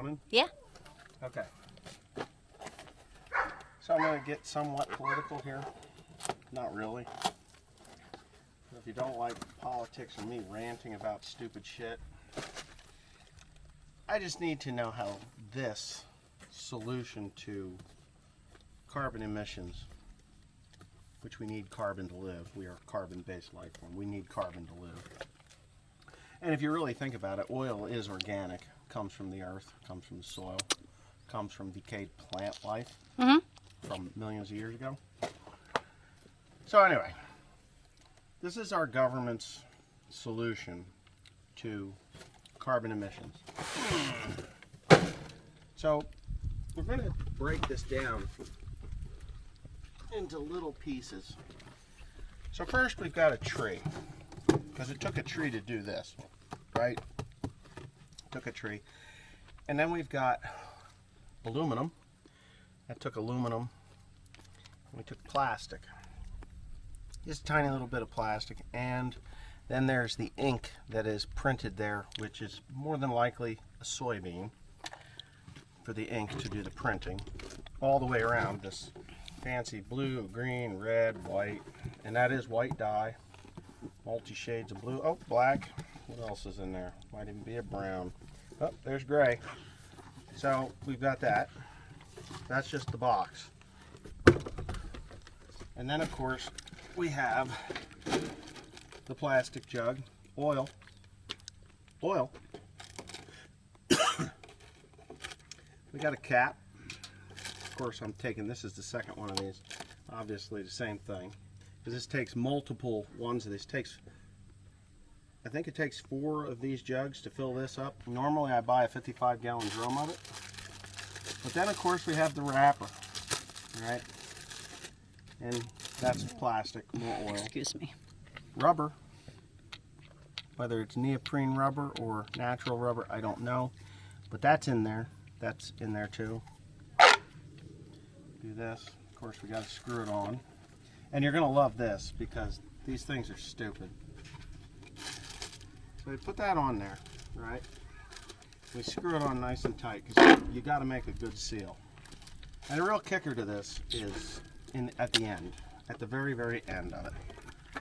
running? Yeah. Okay. So I'm going to get somewhat political here. Not really. If you don't like politics or me ranting about stupid shit, I just need to know how this solution to carbon emissions, which we need carbon to live. We are a carbon-based life form. We need carbon to live. And if you really think about it, oil is organic. Comes from the earth, comes from the soil, comes from decayed plant life from millions of years ago. So anyway, this is our government's solution to carbon emissions. So we're going to break this down into little pieces. So first we've got a tree, because it took a tree to do this, right? Took a tree. And then we've got aluminum. That took aluminum. And we took plastic. Just a tiny little bit of plastic. And then there's the ink that is printed there, which is more than likely a soybean for the ink to do the printing. All the way around this fancy blue, green, red, white. And that is white dye. Multi shades of blue. Oh, black. What else is in there? Might even be a brown. Oh, there's gray. So we've got that. That's just the box. And then of course we have the plastic jug, oil. Oil. We got a cap. Of course I'm taking, this is the second one of these. Obviously the same thing. Because this takes multiple ones of these. I think it takes 4 of these jugs to fill this up. Normally I buy a 55-gallon drum of it. But then of course we have the wrapper, right? And that's plastic, more oil. Excuse me. Rubber, whether it's neoprene rubber or natural rubber, I don't know. But that's in there. That's in there too. Do this. Of course we got to screw it on. And you're going to love this because these things are stupid. So we put that on there, right? We screw it on nice and tight because you got to make a good seal. And the real kicker to this is at the end, at the very, very end of it.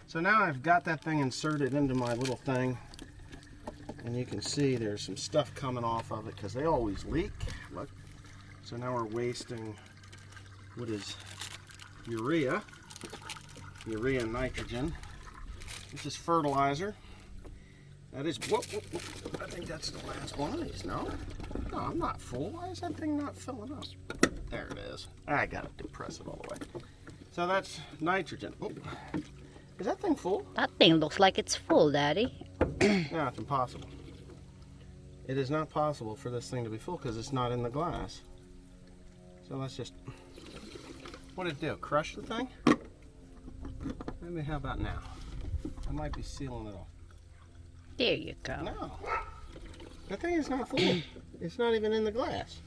So now I've got that thing inserted into my little thing, and you can see there's some stuff coming off of it because they always leak. Look. So now we're wasting what is urea and nitrogen. This is fertilizer. That is, whoop, whoop, whoop. I think that's the last one of these, no? No, I'm not full. Why is that thing not filling up? There it is. I gotta depress it all the way. So that's nitrogen. Oh. Is that thing full? That thing looks like it's full, Daddy. No, it's impossible. It is not possible for this thing to be full because it's not in the glass. So let's just, what did it do? Crush the thing? Maybe how about now? I might be sealing it off. There you go. No. That thing is not full. It's not even in the glass.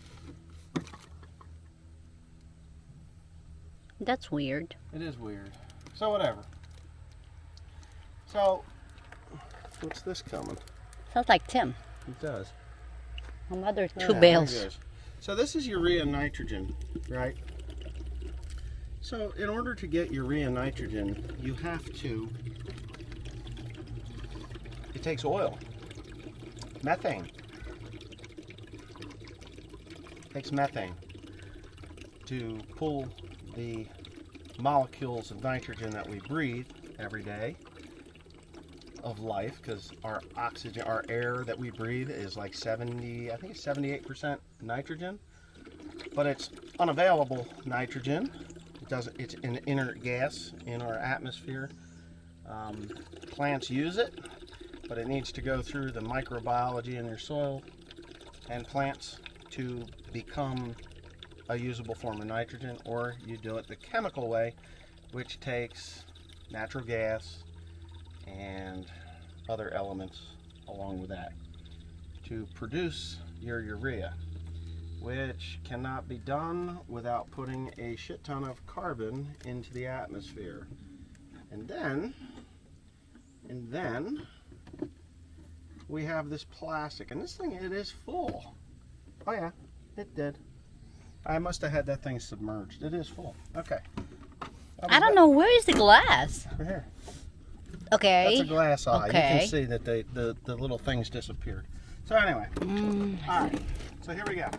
That's weird. It is weird. So whatever. So, what's this coming? Sounds like Tim. It does. Another Yeah, two bales. there it is. So this is urea and nitrogen, right? So in order to get urea and nitrogen, you have to, it takes oil, methane. It takes methane to pull the molecules of nitrogen that we breathe every day of life, because our oxygen, our air that we breathe is like 70, I think it's 78% nitrogen, but it's unavailable nitrogen. It's an inert gas in our atmosphere. Plants use it, but it needs to go through the microbiology in their soil and plants to become a usable form of nitrogen, or you do it the chemical way, which takes natural gas and other elements along with that to produce your urea, which cannot be done without putting a shit ton of carbon into the atmosphere. And then we have this plastic, and this thing, it is full. Oh yeah, it did. I must have had that thing submerged. It is full. Okay. I don't know, where is the glass? Right here. Okay. That's a glass eye. You Okay. can see that the little things disappeared. So anyway, all right. So here we go.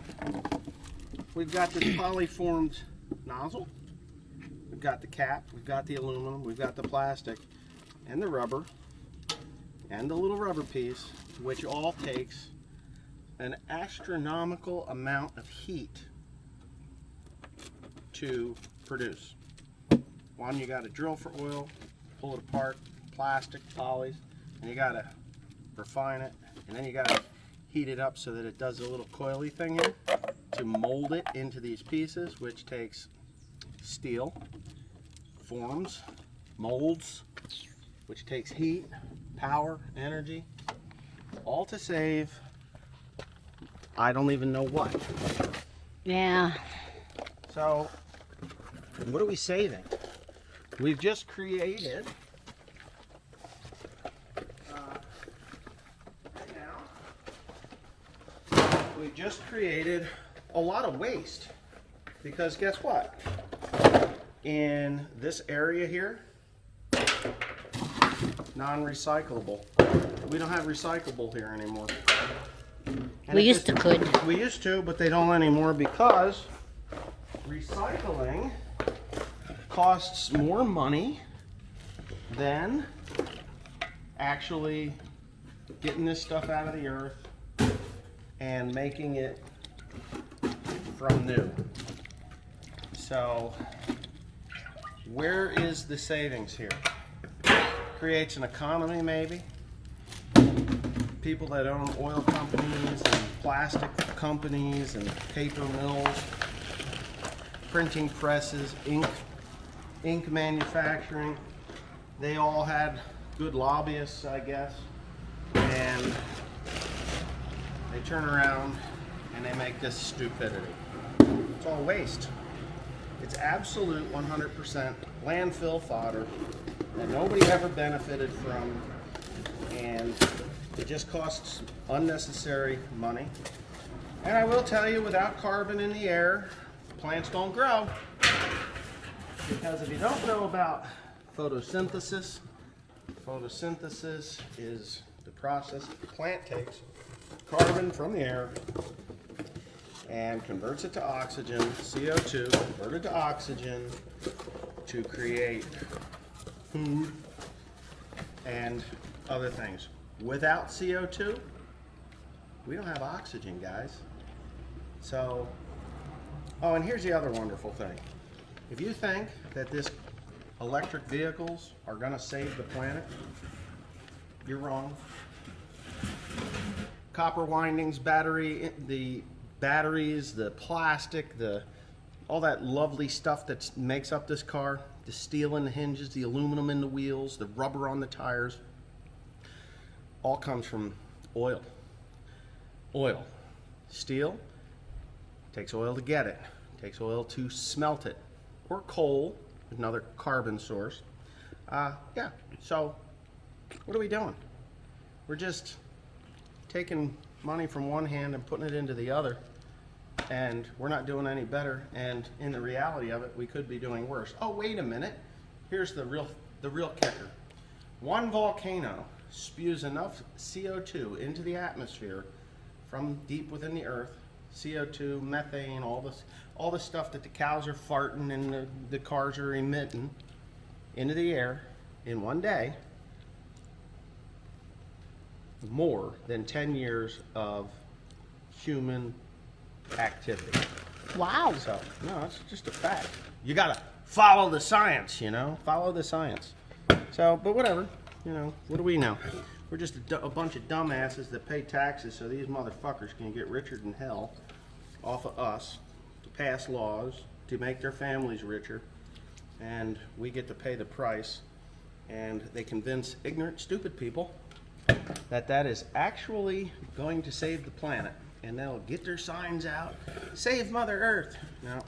We've got this polyformed nozzle. We've got the cap. We've got the aluminum. We've got the plastic, and the rubber, and the little rubber piece, which all takes an astronomical amount of heat to produce. One, you got to drill for oil, pull it apart, plastic, polys, and you got to refine it, and then you got to heat it up so that it does a little coily thing here to mold it into these pieces, which takes steel, forms, molds, which takes heat, power, energy, all to save I don't even know what. Yeah. So, what are we saving? We've just created we've just created a lot of waste, because guess what? In this area here, non-recyclable. We don't have recyclable here anymore. And We used to could. We used to, but they don't anymore because recycling costs more money than actually getting this stuff out of the earth and making it from new. So, where is the savings here? Creates an economy, maybe. People that own oil companies and plastic companies and paper mills, printing presses, ink manufacturing, they all had good lobbyists, I guess, and they turn around and they make this stupidity. It's all waste. It's absolute 100% landfill fodder that nobody ever benefited from, and it just costs unnecessary money. And I will tell you, without carbon in the air, plants don't grow. Because if you don't know about photosynthesis, photosynthesis is the process the plant takes carbon from the air and converts it to oxygen, CO2, converted to oxygen to create food and other things. Without CO2, we don't have oxygen, guys. So, oh, and here's the other wonderful thing. If you think that this electric vehicles are going to save the planet, you're wrong. Copper windings, the batteries, the plastic, all that lovely stuff that makes up this car, the steel in the hinges, the aluminum in the wheels, the rubber on the tires, all comes from oil. Oil. Steel takes oil to get it. Takes oil to smelt it. Or coal, another carbon source. Yeah, so what are we doing? We're just taking money from one hand and putting it into the other, and we're not doing any better, and in the reality of it, we could be doing worse. Oh, wait a minute. Here's the real kicker. One volcano spews enough CO2 into the atmosphere from deep within the earth, CO2, methane, all the stuff that the cows are farting and the cars are emitting into the air in one day, more than 10 years of human activity. Wow. So, no, it's just a fact. You gotta follow the science, follow the science. So, but whatever, what do we know? We're just a bunch of dumbasses that pay taxes so these motherfuckers can get richer than hell off of us, to pass laws, to make their families richer, and we get to pay the price, and they convince ignorant, stupid people that is actually going to save the planet, and they'll get their signs out, save Mother Earth. Now,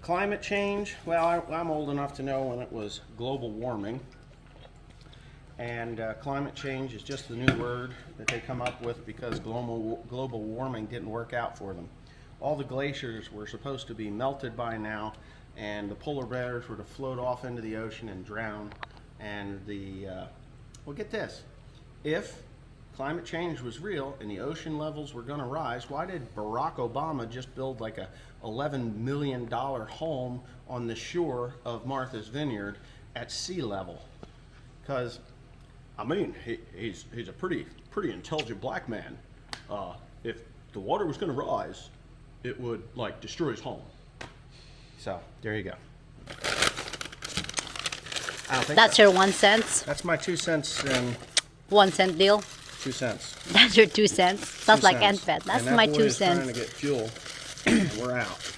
climate change, well, I'm old enough to know when it was global warming, And climate change is just the new word that they come up with because global warming didn't work out for them. All the glaciers were supposed to be melted by now, and the polar bears were to float off into the ocean and drown. And well, get this, if climate change was real and the ocean levels were going to rise, why did Barack Obama just build like a $11 million home on the shore of Martha's Vineyard at sea level? Because, I mean, he's a pretty intelligent black man. If the water was going to rise, it would like destroy his home. So there you go. I don't think That's so. your 1 cent? That's my 2 cents and 1 cent deal? 2 cents. That's your 2 cents? Sounds 2 like cents. Ant Pet. That's And my that boy 2 is trying cents. to get fuel. And we're out.